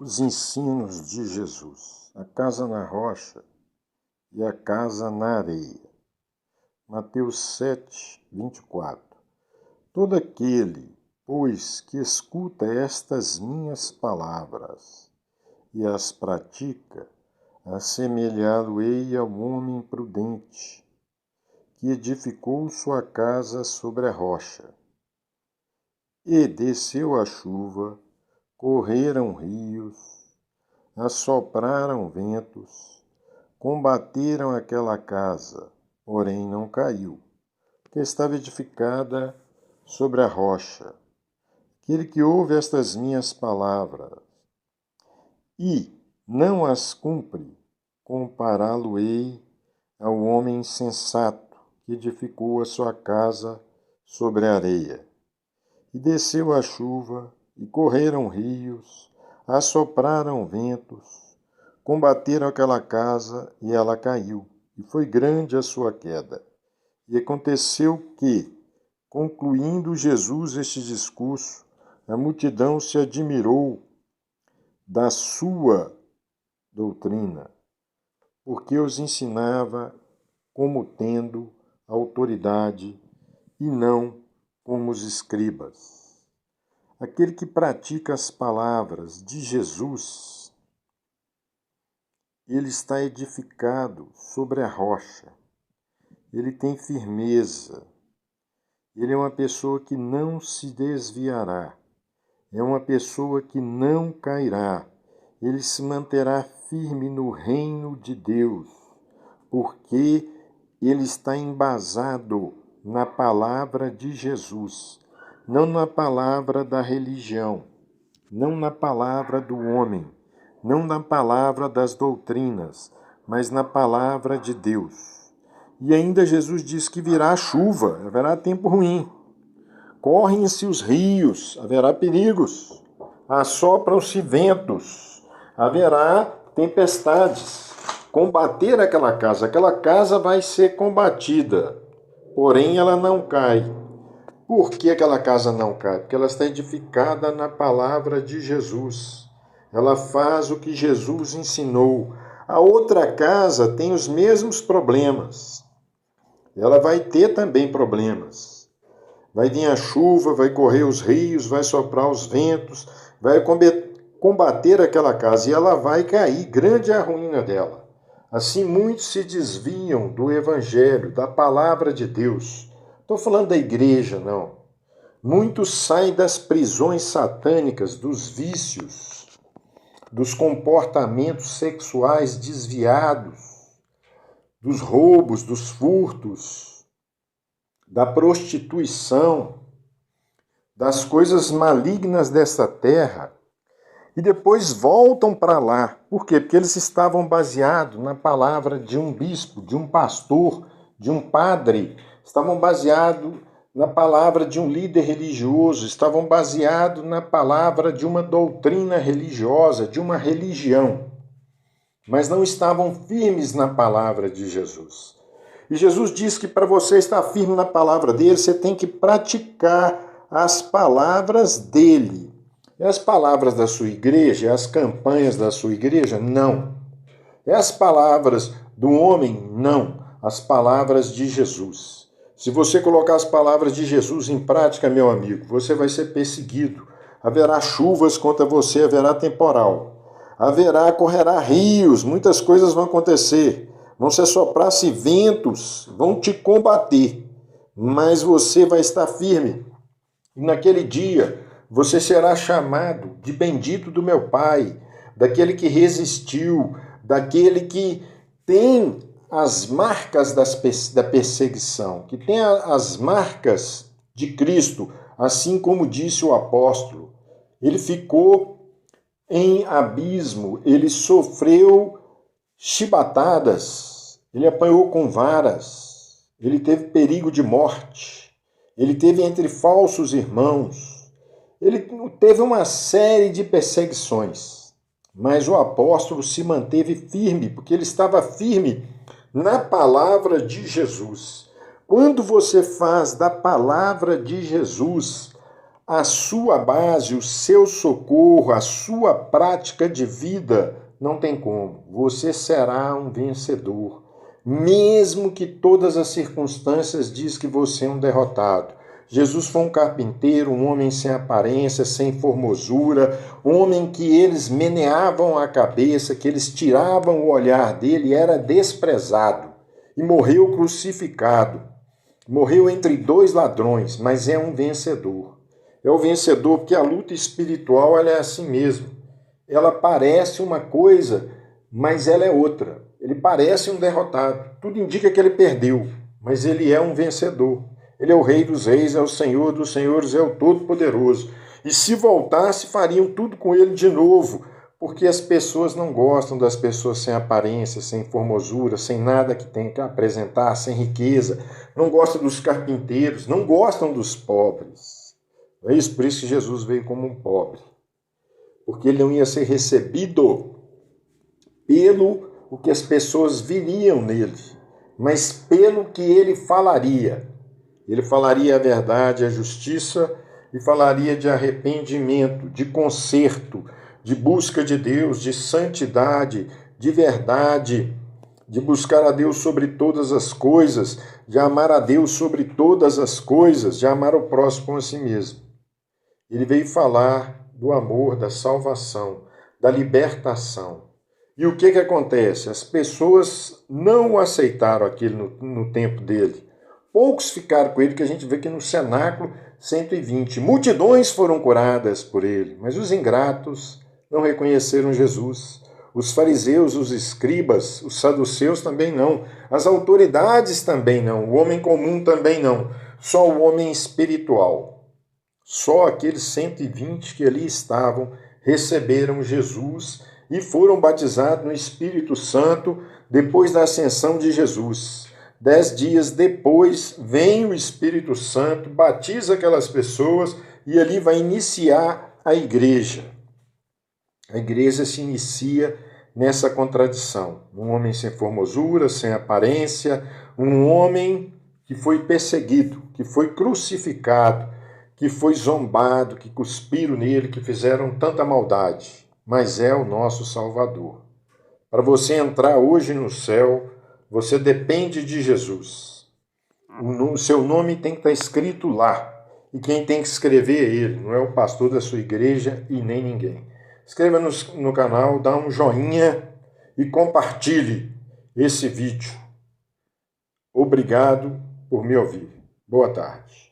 Os ensinos de Jesus, a casa na rocha e a casa na areia. Mateus 7, 24. Todo aquele, pois, que escuta estas minhas palavras e as pratica, assemelhá-lo-ei ao homem prudente, que edificou sua casa sobre a rocha. E desceu a chuva, correram rios, assopraram ventos, combateram aquela casa, porém não caiu, porque estava edificada sobre a rocha. Aquele que ouve estas minhas palavras e não as cumpre, compará-lo-ei ao homem insensato que edificou a sua casa sobre a areia. E desceu a chuva, e correram rios, assopraram ventos, combateram aquela casa, e ela caiu, e foi grande a sua queda. E aconteceu que, concluindo Jesus este discurso, a multidão se admirou da sua doutrina, porque os ensinava como tendo autoridade e não como os escribas. Aquele que pratica as palavras de Jesus, ele está edificado sobre a rocha, ele tem firmeza, ele é uma pessoa que não se desviará, é uma pessoa que não cairá, ele se manterá firme no reino de Deus, porque ele está embasado na palavra de Jesus, não na palavra da religião, não na palavra do homem, não na palavra das doutrinas, mas na palavra de Deus. E ainda Jesus diz que virá chuva, haverá tempo ruim, correm-se os rios, haverá perigos, assopram-se ventos, haverá tempestades. Combater aquela casa vai ser combatida, porém ela não cai. Por que aquela casa não cai? Porque ela está edificada na palavra de Jesus. Ela faz o que Jesus ensinou. A outra casa tem os mesmos problemas. Ela vai ter também problemas. Vai vir a chuva, vai correr os rios, vai soprar os ventos, vai combater aquela casa e ela vai cair. Grande é a ruína dela. Assim, muitos se desviam do Evangelho, da palavra de Deus. Estou falando da igreja, não. Muitos saem das prisões satânicas, dos vícios, dos comportamentos sexuais desviados, dos roubos, dos furtos, da prostituição, das coisas malignas desta terra, e depois voltam para lá. Por quê? Porque eles estavam baseados na palavra de um bispo, de um pastor, de um padre, estavam baseados na palavra de um líder religioso, estavam baseados na palavra de uma doutrina religiosa, de uma religião, mas não estavam firmes na palavra de Jesus. E Jesus diz que para você estar firme na palavra dele, você tem que praticar as palavras dele. E as palavras da sua igreja, as campanhas da sua igreja? Não. E as palavras do homem? Não. As palavras de Jesus. Se você colocar as palavras de Jesus em prática, meu amigo, você vai ser perseguido. Haverá chuvas contra você, haverá temporal. Correrá rios, muitas coisas vão acontecer. Vão se assoprar-se ventos, vão te combater. Mas você vai estar firme. E naquele dia, você será chamado de bendito do meu Pai, daquele que resistiu, daquele que tem as marcas da perseguição, que tem as marcas de Cristo, assim como disse o apóstolo. Ele ficou em abismo, ele sofreu chibatadas, ele apanhou com varas, ele teve perigo de morte, ele teve entre falsos irmãos, ele teve uma série de perseguições, mas o apóstolo se manteve firme, porque ele estava firme na palavra de Jesus. Quando você faz da palavra de Jesus a sua base, o seu socorro, a sua prática de vida, não tem como. Você será um vencedor, mesmo que todas as circunstâncias diz que você é um derrotado. Jesus foi um carpinteiro, um homem sem aparência, sem formosura, um homem que eles meneavam a cabeça, que eles tiravam o olhar dele, era desprezado e morreu crucificado. Morreu entre dois ladrões, mas é um vencedor. É o vencedor porque a luta espiritual ela é assim mesmo. Ela parece uma coisa, mas ela é outra. Ele parece um derrotado. Tudo indica que ele perdeu, mas ele é um vencedor. Ele é o Rei dos Reis, é o Senhor dos Senhores, é o Todo-Poderoso. E se voltasse, fariam tudo com ele de novo, porque as pessoas não gostam das pessoas sem aparência, sem formosura, sem nada que tenha que apresentar, sem riqueza. Não gostam dos carpinteiros, não gostam dos pobres. É isso, por isso que Jesus veio como um pobre. Porque ele não ia ser recebido pelo o que as pessoas viriam nele, mas pelo que ele falaria. Ele falaria a verdade, a justiça e falaria de arrependimento, de conserto, de busca de Deus, de santidade, de verdade, de buscar a Deus sobre todas as coisas, de amar a Deus sobre todas as coisas, de amar o próximo como a si mesmo. Ele veio falar do amor, da salvação, da libertação. E o que acontece? As pessoas não aceitaram aquilo no tempo dele. Poucos ficaram com ele, que a gente vê que no cenáculo 120. Multidões foram curadas por ele, mas os ingratos não reconheceram Jesus. Os fariseus, os escribas, os saduceus também não. As autoridades também não. O homem comum também não. Só o homem espiritual. Só aqueles 120 que ali estavam receberam Jesus e foram batizados no Espírito Santo depois da ascensão de Jesus. 10 dias depois, vem o Espírito Santo, batiza aquelas pessoas e ali vai iniciar a igreja. A igreja se inicia nessa contradição. Um homem sem formosura, sem aparência, um homem que foi perseguido, que foi crucificado, que foi zombado, que cuspiram nele, que fizeram tanta maldade, mas é o nosso Salvador. Para você entrar hoje no céu, você depende de Jesus. O seu nome tem que estar escrito lá. E quem tem que escrever é ele, não é o pastor da sua igreja e nem ninguém. Inscreva no canal, dá um joinha e compartilhe esse vídeo. Obrigado por me ouvir. Boa tarde.